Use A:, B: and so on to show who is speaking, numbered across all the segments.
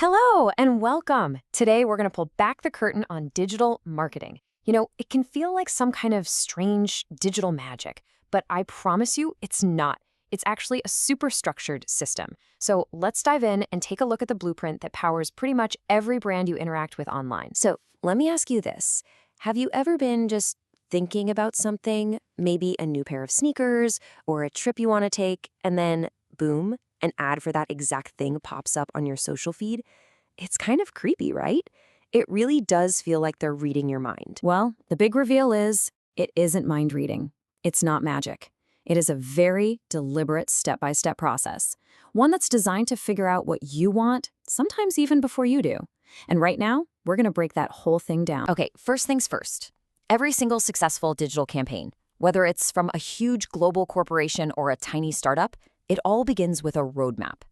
A: Hello and welcome. Today we're going to pull back the curtain on digital marketing. It can feel like some kind of strange digital magic, but I promise you it's not. It's actually a super structured system. So let's dive in and take a look at the blueprint that powers pretty much every brand you interact with online.
B: So let me ask you this. Have you ever been just thinking about something, maybe a new pair of sneakers or a trip you want to take, and then boom, an ad for that exact thing pops up on your social feed? It's kind of creepy, right? It really does feel like they're reading your mind.
A: Well, the big reveal is it isn't mind reading. It's not magic. It is a very deliberate step-by-step process, one that's designed to figure out what you want, sometimes even before you do. And right now, we're going to break that whole thing down.
B: Okay, first things first. Every single successful digital campaign, whether it's from a huge global corporation or a tiny startup, it all begins with a roadmap.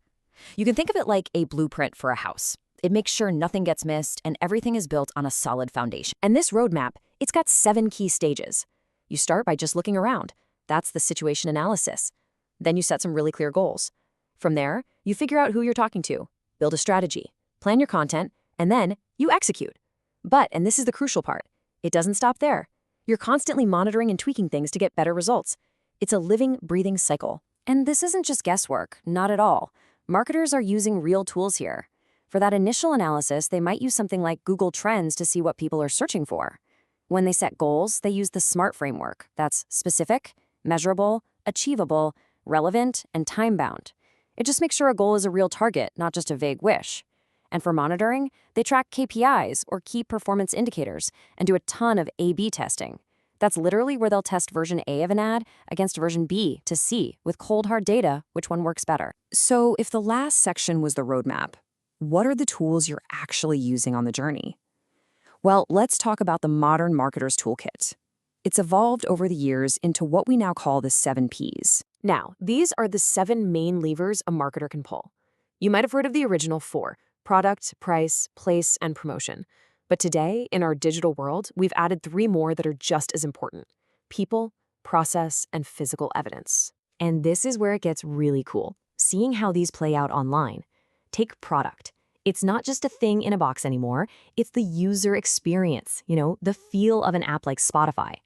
B: You can think of it like a blueprint for a house. It makes sure nothing gets missed and everything is built on a solid foundation. And this roadmap, it's got 7 key stages. You start by just looking around. That's the situation analysis. Then you set some really clear goals. From there, you figure out who you're talking to, build a strategy, plan your content, and then you execute. But, and this is the crucial part, it doesn't stop there. You're constantly monitoring and tweaking things to get better results. It's a living, breathing cycle. And this isn't just guesswork, not at all. Marketers are using real tools here. For that initial analysis, they might use something like Google Trends to see what people are searching for. When they set goals, they use the SMART framework. That's specific, measurable, achievable, relevant, and time-bound. It just makes sure a goal is a real target, not just a vague wish. And for monitoring, they track KPIs or key performance indicators and do a ton of A/B testing. That's literally where they'll test version A of an ad against version B to see, with cold hard data, which one works better.
A: So if the last section was the roadmap, what are the tools you're actually using on the journey? Well, let's talk about the modern marketer's toolkit. It's evolved over the years into what we now call the 7 Ps. Now, these are the 7 main levers a marketer can pull. You might have heard of the original 4: product, price, place, and promotion. But today, in our digital world, we've added 3 more that are just as important: people, process, and physical evidence. And this is where it gets really cool, seeing how these play out online. Take product. It's not just a thing in a box anymore. It's the user experience, the feel of an app like Spotify.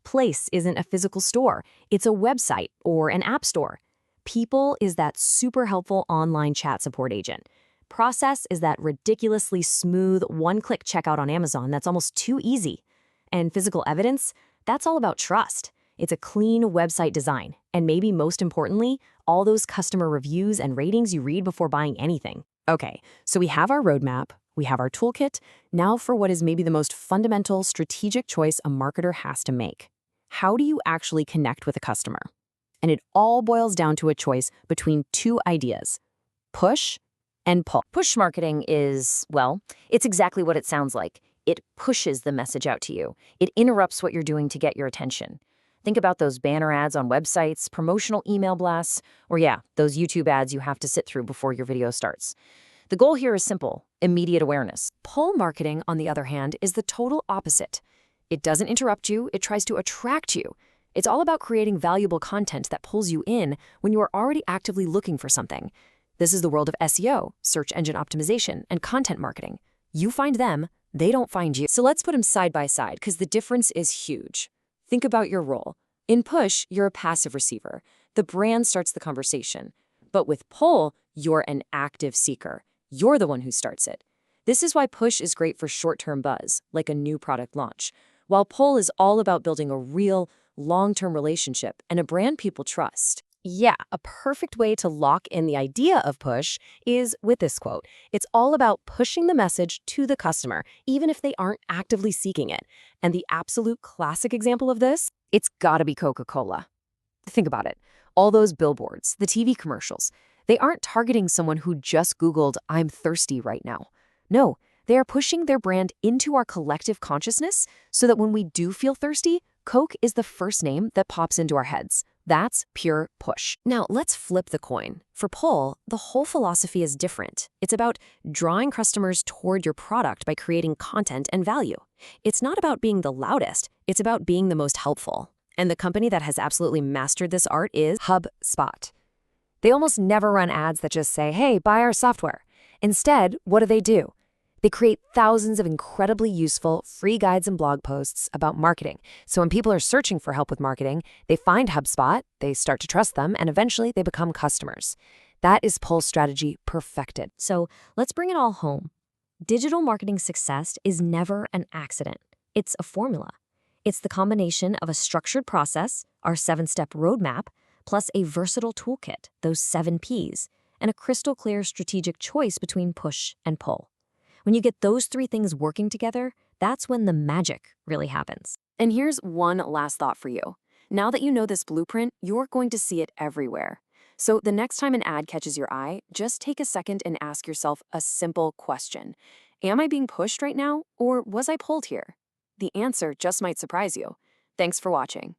A: Place isn't a physical store. It's a website or an app store. People is that super helpful online chat support agent. Process is that ridiculously smooth one-click checkout on Amazon that's almost too easy. And physical evidence, that's all about trust. It's a clean website design, and maybe most importantly, all those customer reviews and ratings you read before buying anything. Okay, so we have our roadmap, we have our toolkit. Now for what is maybe the most fundamental strategic choice a marketer has to make. How do you actually connect with a customer? And it all boils down to a choice between 2 ideas: push and pull.
B: Push marketing is, well, it's exactly what it sounds like. It pushes the message out to you. It interrupts what you're doing to get your attention. Think about those banner ads on websites, promotional email blasts, or those YouTube ads you have to sit through before your video starts. The goal here is simple: immediate awareness.
A: Pull marketing, on the other hand, is the total opposite. It doesn't interrupt you, it tries to attract you. It's all about creating valuable content that pulls you in when you are already actively looking for something. This is the world of SEO, search engine optimization, and content marketing. You find them, they don't find you. So let's put them side by side, because the difference is huge. Think about your role. In push, you're a passive receiver. The brand starts the conversation. But with pull, you're an active seeker. You're the one who starts it. This is why push is great for short-term buzz, like a new product launch, while pull is all about building a real, long-term relationship and a brand people trust.
B: Yeah, a perfect way to lock in the idea of push is with this quote. It's all about pushing the message to the customer, even if they aren't actively seeking it. And the absolute classic example of this, it's gotta be Coca-Cola. Think about it. All those billboards, the TV commercials, they aren't targeting someone who just Googled, "I'm thirsty right now." No, they are pushing their brand into our collective consciousness so that when we do feel thirsty, Coke is the first name that pops into our heads. That's pure push. Now, let's flip the coin. For pull, the whole philosophy is different. It's about drawing customers toward your product by creating content and value. It's not about being the loudest, it's about being the most helpful. And the company that has absolutely mastered this art is HubSpot. They almost never run ads that just say, "Hey, buy our software." Instead, what do? They create thousands of incredibly useful free guides and blog posts about marketing. So when people are searching for help with marketing, they find HubSpot, they start to trust them, and eventually they become customers. That is Pulse strategy perfected.
C: So let's bring it all home. Digital marketing success is never an accident. It's a formula. It's the combination of a structured process, our 7-step roadmap, plus a versatile toolkit, those 7 Ps, and a crystal clear strategic choice between push and pull. When you get those 3 things working together, that's when the magic really happens.
A: And here's one last thought for you. Now that you know this blueprint, you're going to see it everywhere. So the next time an ad catches your eye, just take a second and ask yourself a simple question. Am I being pushed right now, or was I pulled here? The answer just might surprise you. Thanks for watching.